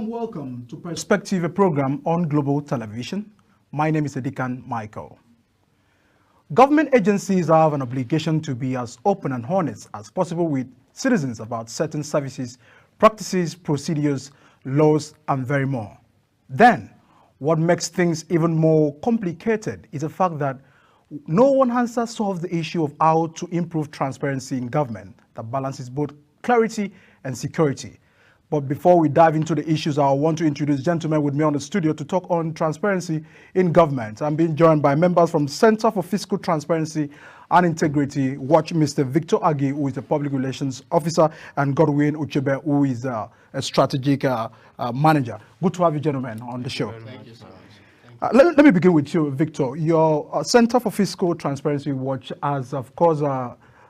warm welcome to Perspective, a program on global television. My name is Edikan Michael. Government agencies have an obligation to be as open and honest as possible with citizens about certain services, practices, procedures, laws, and very more. Then, what makes things even more complicated is the fact that no one answer solves the issue of how to improve transparency in government that balances both clarity and security. But before we dive into the issues, I want to introduce gentlemen with me on the studio to talk on transparency in government. I'm being joined by members from Center for Fiscal Transparency and Integrity, Watch Mr. Victor Agi, who is the Public Relations Officer, and Godwin Uchebe, who is a strategic manager. Good to have you gentlemen on the show. Thank you so much. Let me begin with you, Victor. Your Center for Fiscal Transparency Watch has, of course,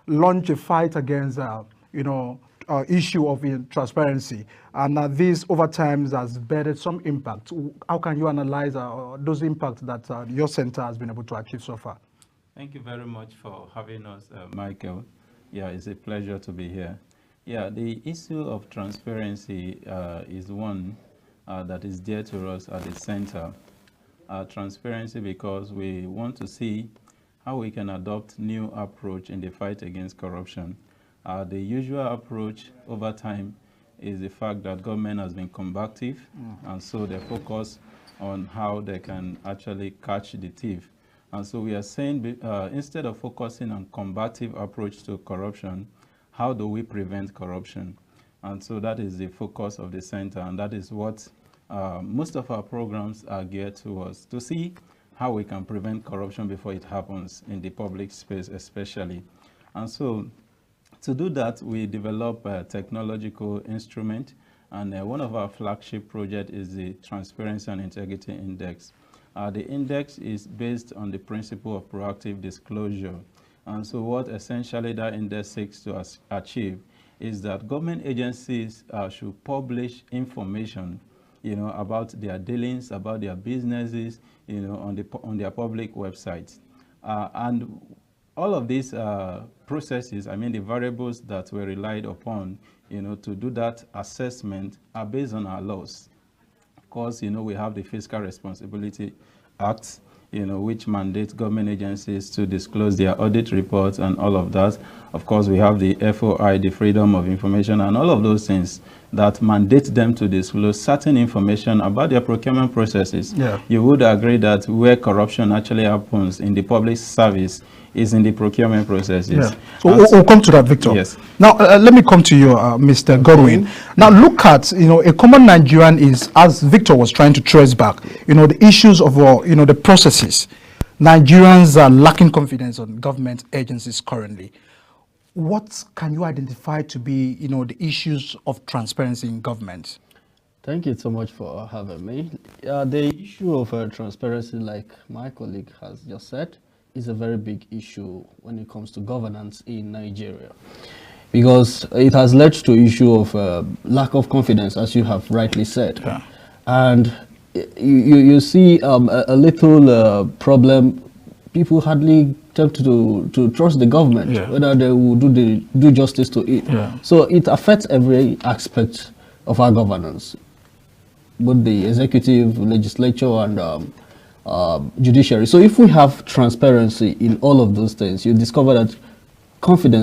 launched a fight against, issue of transparency, and this over time has bedded some impact. How can you analyze those impacts that your center has been able to achieve so far? Thank you very much for having us, Michael. Yeah, it's a pleasure to be here. Yeah, the issue of transparency is one that is dear to us at the center. Transparency because we want to see how we can adopt new approach in the fight against corruption. The usual approach over time is the fact that government has been combative, and so they focus on how they can actually catch the thief. And so we are saying instead of focusing on combative approach to corruption, how do we prevent corruption? And so that is the focus of the center, and that is what most of our programs are geared towards, to see how we can prevent corruption before it happens in the public space especially. And so to do that, we develop a technological instrument, and one of our flagship projects is the Transparency and Integrity Index. The index is based on the principle of proactive disclosure. And so what essentially that index seeks to achieve is that government agencies should publish information, about their dealings, about their businesses, on their public websites. And all of these processes, the variables that were relied upon, to do that assessment are based on our laws. Of course, we have the Fiscal Responsibility Act, which mandates government agencies to disclose their audit reports and all of that. Of course, we have the FOI, the Freedom of Information, and all of those things that mandate them to disclose certain information about their procurement processes. Yeah. You would agree that where corruption actually happens in the public service is in the procurement processes. Yeah. So we'll come to that, Victor. Yes. Now, let me come to you, Mr. Godwin. Now, look at, a common Nigerian is, as Victor was trying to trace back, the issues of, the processes. Nigerians are lacking confidence on government agencies currently. What can you identify to be, the issues of transparency in government? Thank you so much for having me. The issue of transparency, like my colleague has just said, is a very big issue when it comes to governance in Nigeria, because it has led to issue of lack of confidence, as you have rightly said. Yeah. And you see a little problem, people hardly attempt to trust the government, yeah, whether they will do justice to it. Yeah. So it affects every aspect of our governance, both the executive, legislature, and judiciary. So if we have transparency in all of those things, you discover that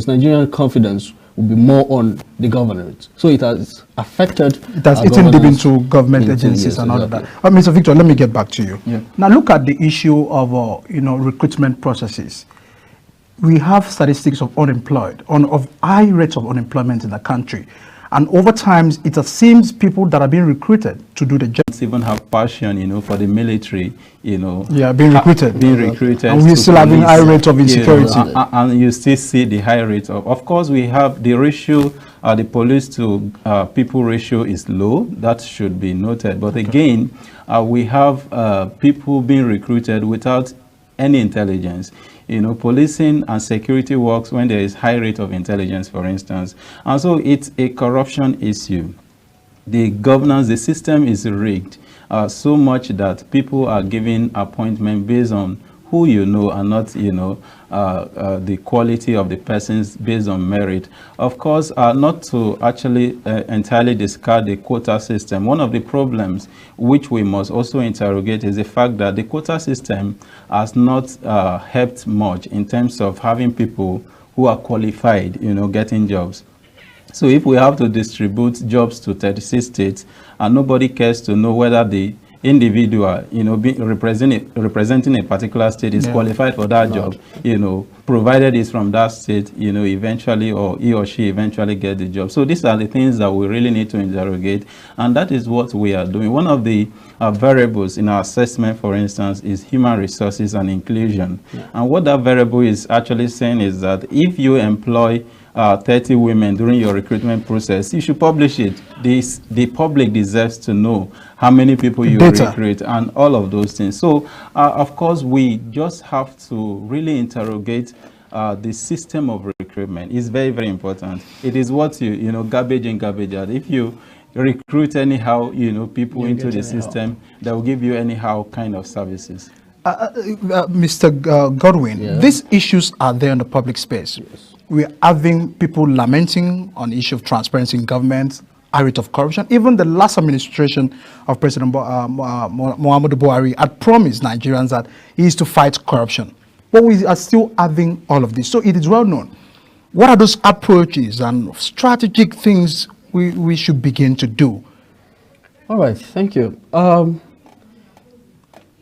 Nigerian confidence will be more on the government. So it has affected. It has eaten deep into government agencies and all of that. Mr. Victor, let me get back to you. Yeah. Now look at the issue of recruitment processes. We have statistics of of high rates of unemployment in the country. And over time, it seems people that are being recruited to do the job even have passion, for the military, Yeah, being recruited. And we're still having high rate of insecurity. And you still see the high rate of course, we have the ratio, the police to people ratio is low. That should be noted. But again, we have people being recruited without any intelligence. Policing and security works when there is high rate of intelligence, for instance. And so it's a corruption issue. The governance, the system is rigged so much that people are given appointment based on who you know and not, the quality of the persons based on merit. Of course, not to actually entirely discard the quota system. One of the problems which we must also interrogate is the fact that the quota system has not helped much in terms of having people who are qualified, getting jobs. So if we have to distribute jobs to 36 states and nobody cares to know whether the individual, representing a particular state is qualified for that job, provided it's from that state, eventually, or he or she eventually get the job. So these are the things that we really need to interrogate, and that is what we are doing. One of the variables in our assessment, for instance, is human resources and inclusion. And what that variable is actually saying is that if you employ 30 women during your recruitment process, you should publish it. The public deserves to know how many people you recruit and all of those things. So, of course, we just have to really interrogate the system of recruitment. It's very, very important. It is what garbage in, garbage out. If you recruit anyhow, people into the system, that will give you anyhow kind of services. Mr. Godwin, these issues are there in the public space. Yes. We're having people lamenting on the issue of transparency in government, a rate of corruption. Even the last administration of President Muhammadu Buhari had promised Nigerians that he is to fight corruption. But we are still having all of this. So it is well known. What are those approaches and strategic things we should begin to do? All right, thank you.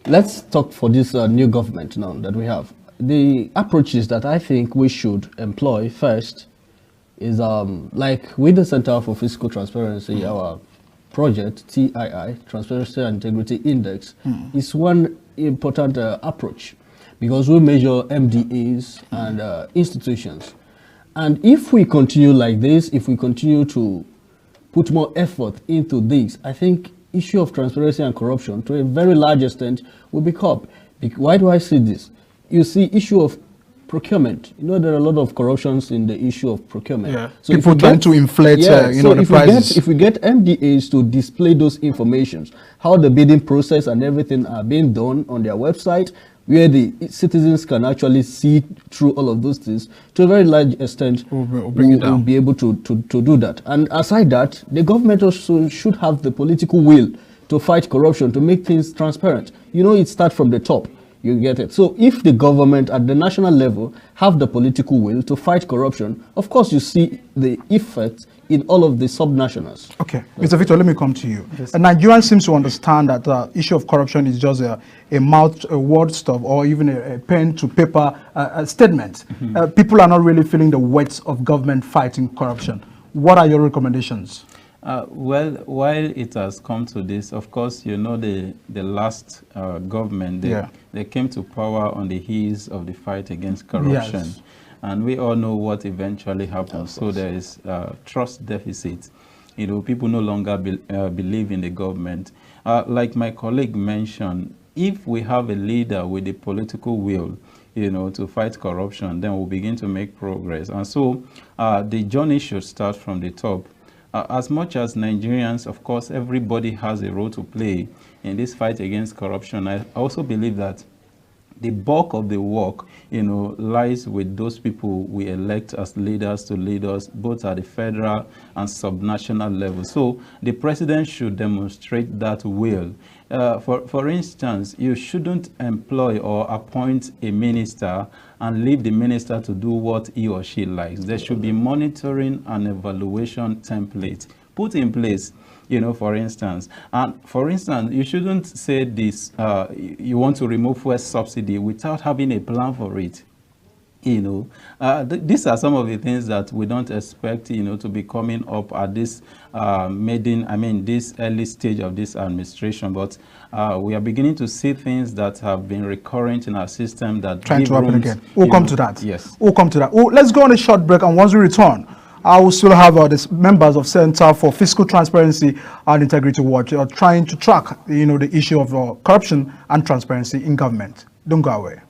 Let's talk for this new government now that we have. The approaches that I think we should employ first is like with the Center for Fiscal Transparency, our project, TII, Transparency and Integrity Index, is one important approach, because we measure MDAs and institutions. And if we continue like this, if we continue to put more effort into this, I think issue of transparency and corruption to a very large extent will be curbed. Why do I say this? You see, issue of procurement. There are a lot of corruptions in the issue of procurement. Yeah. So people trying to inflate, the prices. If we get MDAs to display those informations, how the bidding process and everything are being done on their website, where the citizens can actually see through all of those things, to a very large extent, we'll be able to do that. And aside that, the government also should have the political will to fight corruption, to make things transparent. It starts from the top. You get it. So if the government at the national level have the political will to fight corruption, of course you see the effect in all of the subnationals. Okay. Mr. Victor, let me come to you. Yes. Nigerians seem to understand that the issue of corruption is just a word stuff, or even a pen to paper statement. People are not really feeling the weight of government fighting corruption. What are your recommendations? Well, while it has come to this, of course, the last government, they came to power on the heels of the fight against corruption. Yes. And we all know what eventually happened. So there is trust deficit. People no longer believe in the government. Like my colleague mentioned, if we have a leader with the political will, to fight corruption, then we'll begin to make progress. And so the journey should start from the top. As much as Nigerians, of course, everybody has a role to play in this fight against corruption. I also believe that the bulk of the work, lies with those people we elect as leaders to lead us, both at the federal and subnational level. So the president should demonstrate that will. For instance, you shouldn't employ or appoint a minister and leave the minister to do what he or she likes. There should be monitoring and evaluation templates put in place, for instance. And for instance, you shouldn't say this, you want to remove fuel subsidy without having a plan for it. These are some of the things that we don't expect, to be coming up at this this early stage of this administration. But we are beginning to see things that have been recurrent in our system that trying to happen again. We'll come to that. Yes. We'll come to that. Let's go on a short break, and once we return, I will still have the members of Center for Fiscal Transparency and Integrity Watch trying to track, the issue of corruption and transparency in government. Don't go away.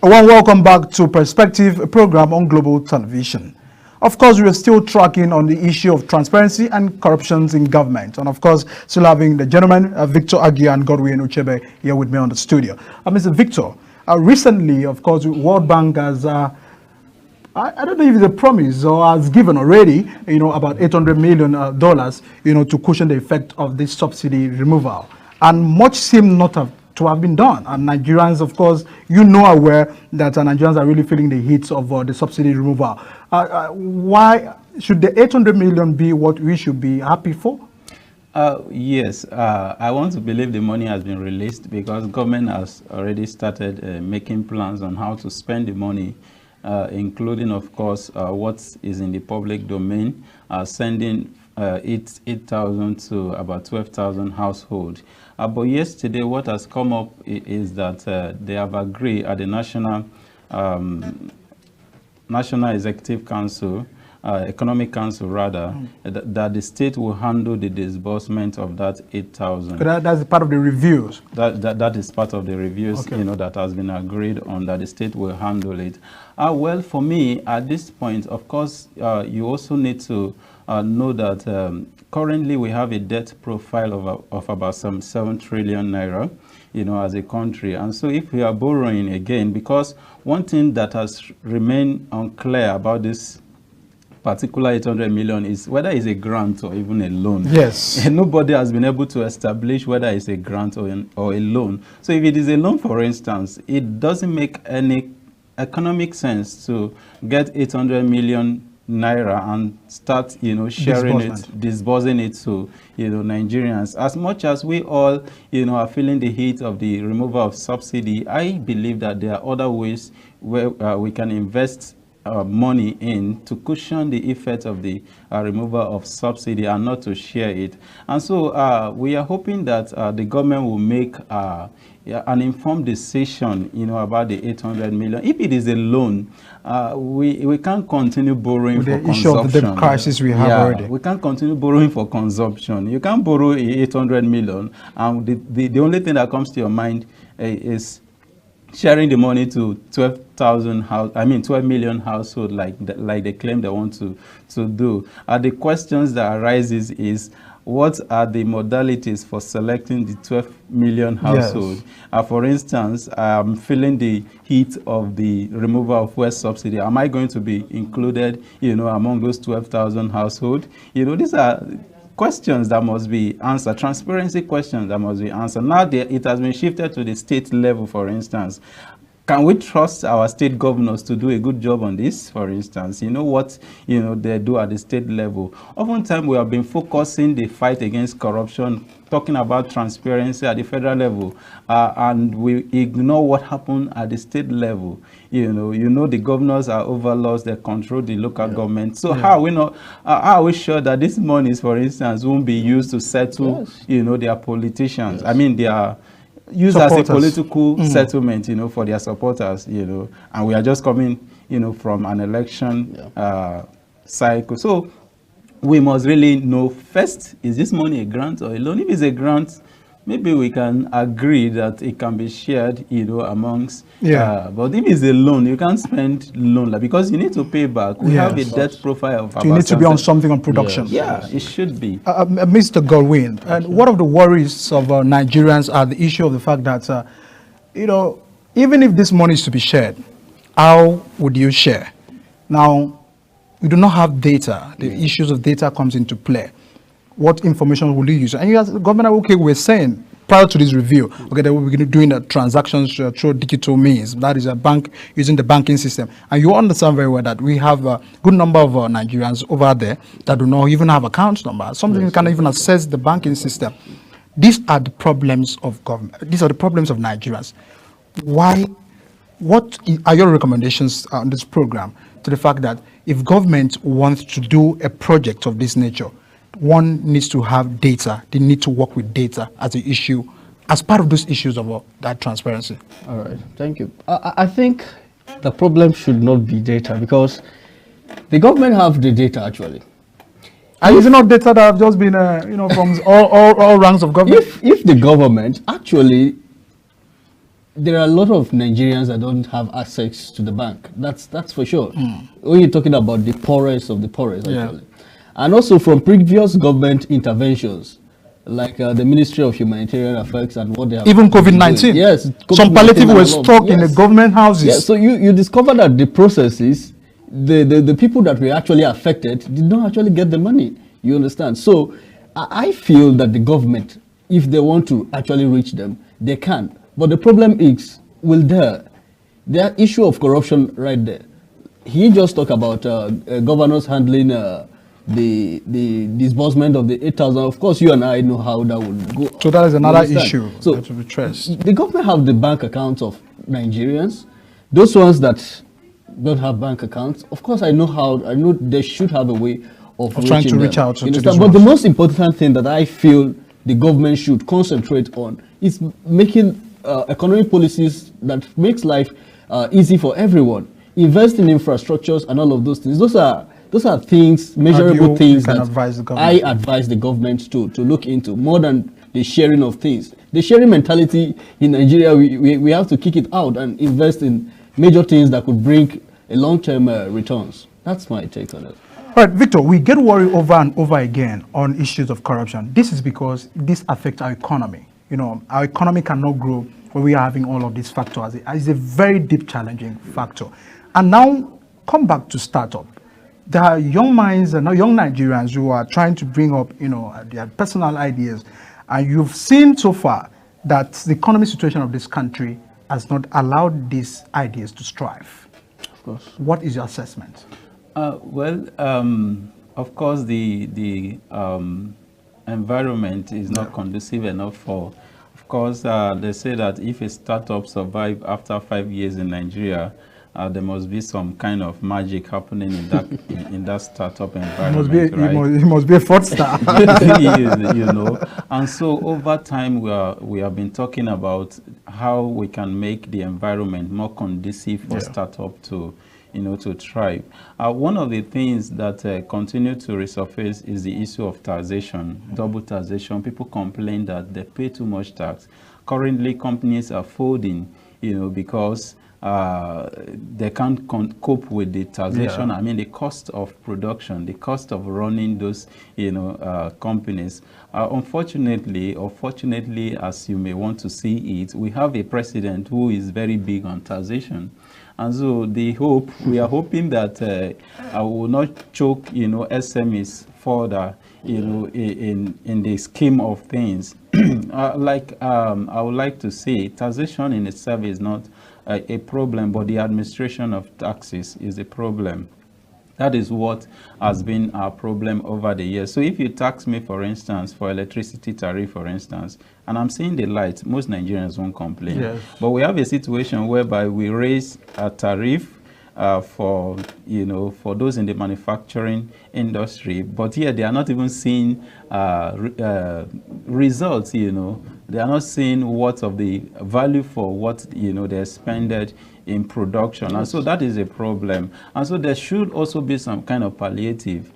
A warm welcome back to Perspective, a program on global television. Of course, we are still tracking on the issue of transparency and corruptions in government. And of course, still having the gentlemen, Victor Agia and Godwin Uchebe here with me on the studio. Mr. Victor, recently, of course, World Bank has, I don't know if it's a promise or has given already, about $800 million, to cushion the effect of this subsidy removal. And much seemed not to have been done. And Nigerians, of course, are aware that Nigerians are really feeling the hits of the subsidy removal. Why should the 800 million be what we should be happy for? Yes, I want to believe the money has been released because government has already started making plans on how to spend the money, including, of course, what is in the public domain, sending 8,000 to about 12,000 households. But yesterday, what has come up is that they have agreed at the National Executive Council, Economic Council rather, that the state will handle the disbursement of that 8,000. That's part of the reviews. That is part of the reviews, okay, that has been agreed on, that the state will handle it. Well, for me, at this point, of course, you also need to know that currently we have a debt profile of about some 7 trillion naira, as a country. And so if we are borrowing again, because one thing that has remained unclear about this particular 800 million is whether it's a grant or even a loan. Yes. And nobody has been able to establish whether it's a grant or a loan. So if it is a loan, for instance, it doesn't make any economic sense to get 800 million naira and start, sharing it, disbursing it to, Nigerians. As much as we all, are feeling the heat of the removal of subsidy, I believe that there are other ways where we can invest money in to cushion the effect of the removal of subsidy and not to share it. And so we are hoping that the government will make an informed decision, about the 800 million. If it is a loan, we can't continue borrowing with for the issue of the debt crisis we have already. We can't continue borrowing for consumption. You can't borrow 800 million, and the only thing that comes to your mind is sharing the money to 12 million households, like they claim they want to do. The questions that arises is, what are the modalities for selecting the 12 million households? Yes. For instance, I'm feeling the heat of the removal of fuel subsidy. Am I going to be included, among those 12,000 households? These are questions that must be answered, transparency questions that must be answered. Now it has been shifted to the state level, for instance. Can we trust our state governors to do a good job on this, for instance? What they do at the state level. Oftentimes we have been focusing the fight against corruption, talking about transparency at the federal level, and we ignore what happened at the state level. The governors are overlords, they control the local government. So how are we sure that these monies, for instance, won't be used to settle, their politicians? Yes. I mean, they are used supporters as a political settlement, for their supporters, and we are just coming, from an election cycle. So we must really know first, is this money a grant or a loan? If it's a grant, maybe we can agree that it can be shared, amongst. But if it's a loan, you can't spend loan because you need to pay back. We have a debt profile of. You need to be on something on production. It should be. Mr. Godwin, and one of the worries of Nigerians are the issue of the fact that, even if this money is to be shared, how would you share? Now, you do not have data. The issues of data comes into play. What information will you use? And you as the governor, okay, we're saying prior to this review, okay, they will be doing the transactions through digital means. That is a bank using the banking system. And you understand very well that we have a good number of Nigerians over there that do not even have account numbers. Sometimes you can't even access the banking system. These are the problems of government. These are the problems of Nigerians. What are your recommendations on this program to the fact that if government wants to do a project of this nature, one needs to have data. They need to work with data as an issue, as part of those issues of that transparency. All right, thank you. I think the problem should not be data because the government have the data actually. And is it not data that have just been, from all ranks of government? If the government actually there are a lot of Nigerians that don't have access to the bank. That's for sure. When you're talking about the poorest of the poorest, actually. And also from previous government interventions, like the Ministry of Humanitarian Affairs and what they have. Even COVID-19. Yes. Some palliative were stuck in the government houses. Yes, so you discover that the processes, the people that were actually affected did not actually get the money. You understand? So I feel that the government, if they want to actually reach them, they can. But the problem is, their issue of corruption right there. He just talked about governors handling the disbursement of the 8,000. Of course, you and I know how that would go. So that is another issue that will be traced. The government have the bank accounts of Nigerians. Those ones that don't have bank accounts, of course, I know they should have a way of trying to reach out to these But the most important thing that I feel the government should concentrate on is making economic policies that makes life easy for everyone. Invest in infrastructures and all of those things. Those are things, measurable things that I advise the government to look into, more than the sharing of things. The sharing mentality in Nigeria, we have to kick it out and invest in major things that could bring a long-term returns. That's my take on it. All right, Victor, we get worried over and over again on issues of corruption. This is because this affects our economy. You know, our economy cannot grow when we are having all of these factors. It's a very deep, challenging factor. And now, come back to startup. There are young minds and young Nigerians who are trying to bring up, their personal ideas. And you've seen so far that the economic situation of this country has not allowed these ideas to strive. Of course. What is your assessment? Of course, the environment is not conducive enough for. Of course, they say that if a startup survives after 5 years in Nigeria, there must be some kind of magic happening in that in that startup environment. It must be a fraudster. And so over time we have been talking about how we can make the environment more conducive for startup to thrive. One of the things that continue to resurface is the issue of taxation, double taxation. People complain that they pay too much tax. Currently, companies are folding, because they can't cope with the taxation. I mean, the cost of production, the cost of running those, companies. Unfortunately, or fortunately, as you may want to see it, we have a president who is very big on taxation. And so we are hoping that I will not choke, SMEs further, in the scheme of things. I would like to say, taxation in itself is not a problem, but the administration of taxes is a problem. That is what has been our problem over the years. So if you tax me, for instance, for electricity tariff, for instance, and I'm seeing the light, most Nigerians won't complain. Yes. But we have a situation whereby we raise a tariff for those in the manufacturing industry, but here they are not even seeing results. They are not seeing what of the value for what they expended in production. And so that is a problem. And so there should also be some kind of palliative,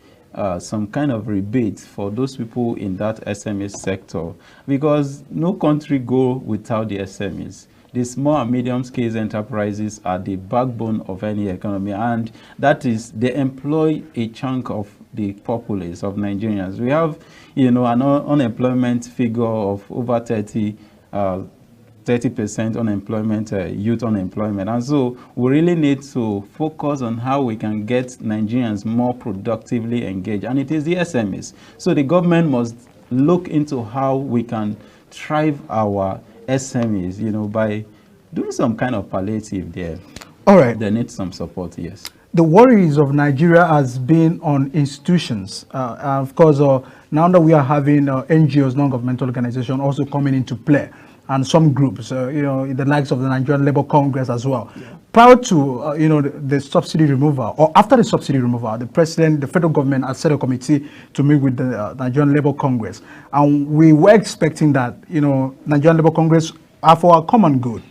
some kind of rebate for those people in that SME sector, because no country go without the SMEs. The small and medium-scale enterprises are the backbone of any economy, and that is, they employ a chunk of the populace of Nigerians. We have, an unemployment figure of over 30% unemployment, youth unemployment. And so we really need to focus on how we can get Nigerians more productively engaged. And it is the SMEs. So the government must look into how we can thrive our SMEs, by doing some kind of palliative there. All right. They need some support, yes. The worries of Nigeria has been on institutions. Of course, now that we are having NGOs, non-governmental organizations, also coming into play, and some groups, the likes of the Nigerian Labour Congress as well. Yeah. Prior to, the subsidy removal, or after the subsidy removal, the federal government has set a committee to meet with the Nigerian Labour Congress. And we were expecting that, Nigerian Labour Congress are for our common good.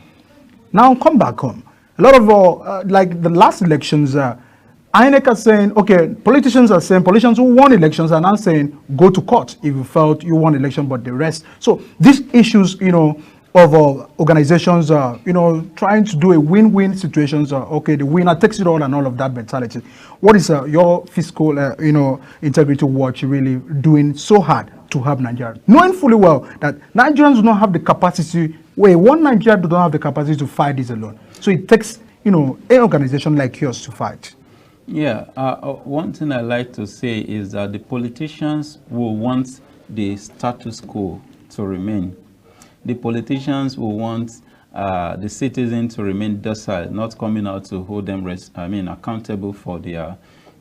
Now come back home. A lot of, like the last elections, INEC are saying, okay, politicians who won elections are now saying, go to court if you felt you won election, but the rest. So these issues, of organizations, trying to do a win-win situations. Okay, the winner takes it all and all of that mentality. What is your fiscal, integrity watch really doing so hard to help Nigeria, knowing fully well that Nigerians do not have the capacity? One Nigeria do not have the capacity to fight this alone. So it takes, an organization like yours to fight. Yeah, one thing I like to say is that the politicians will want the status quo to remain. The politicians will want the citizens to remain docile, not coming out to hold them accountable for their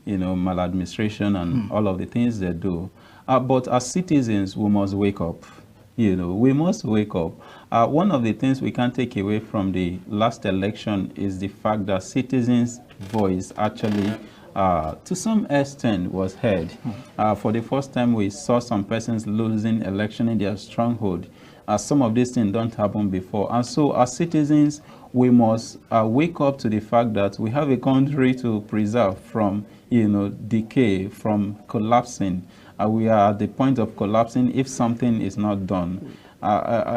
maladministration and all of the things they do. But as citizens, we must wake up. We must wake up. One of the things we can take away from the last election is the fact that citizens' voice actually, to some extent, was heard. For the first time, we saw some persons losing election in their stronghold. Some of these things don't happen before. And so as citizens, we must wake up to the fact that we have a country to preserve from, decay, from collapsing. We are at the point of collapsing if something is not done.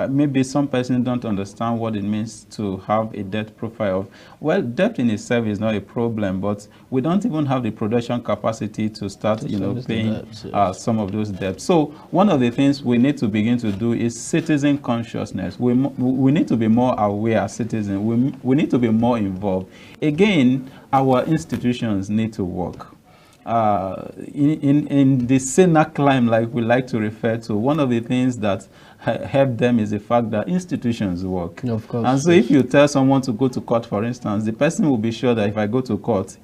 Maybe some persons don't understand what it means to have a debt profile. Well, debt in itself is not a problem, but we don't even have the production capacity to start, paying debts, yes, some of those debts. So one of the things we need to begin to do is citizen consciousness. We need to be more aware as citizens. We need to be more involved. Again, our institutions need to work. In the Sena climb, like we like to refer to, one of the things that help them is the fact that institutions work. Of course. And so if you tell someone to go to court, for instance, the person will be sure that if I go to court,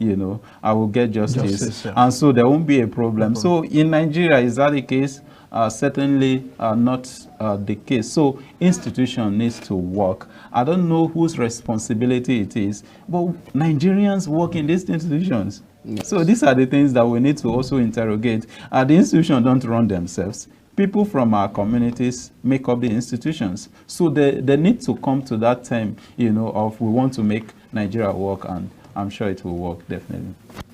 I will get justice. Yeah. And so there won't be a problem. So in Nigeria, is that the case? Certainly not the case. So institution needs to work. I don't know whose responsibility it is, but Nigerians work in these institutions. Yes. So these are the things that we need to also interrogate. The institutions don't run themselves. People from our communities make up the institutions. So they need to come to that time, of we want to make Nigeria work, and I'm sure it will work, definitely.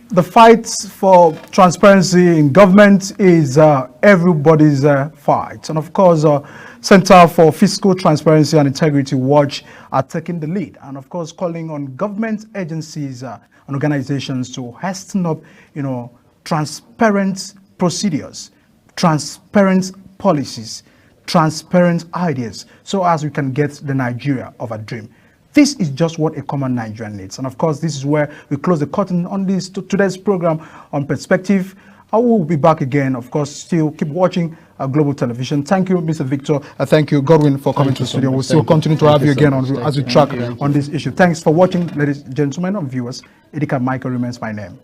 The fight for transparency in government is everybody's fight. And of course, Center for Fiscal Transparency and Integrity Watch are taking the lead. And of course, calling on government agencies and organizations to hasten up, transparent procedures, transparent policies, transparent ideas, so as we can get the Nigeria of a dream. This is just what a common Nigerian needs. And of course, this is where we close the curtain on this today's program on Perspective. I will be back again. Of course, still keep watching Global Television. Thank you, Mr. Victor. Thank you, Godwin, for coming to the studio. We'll still continue to have you again as we track on this issue. Thanks for watching, ladies and gentlemen and viewers. Edika Michael remains my name.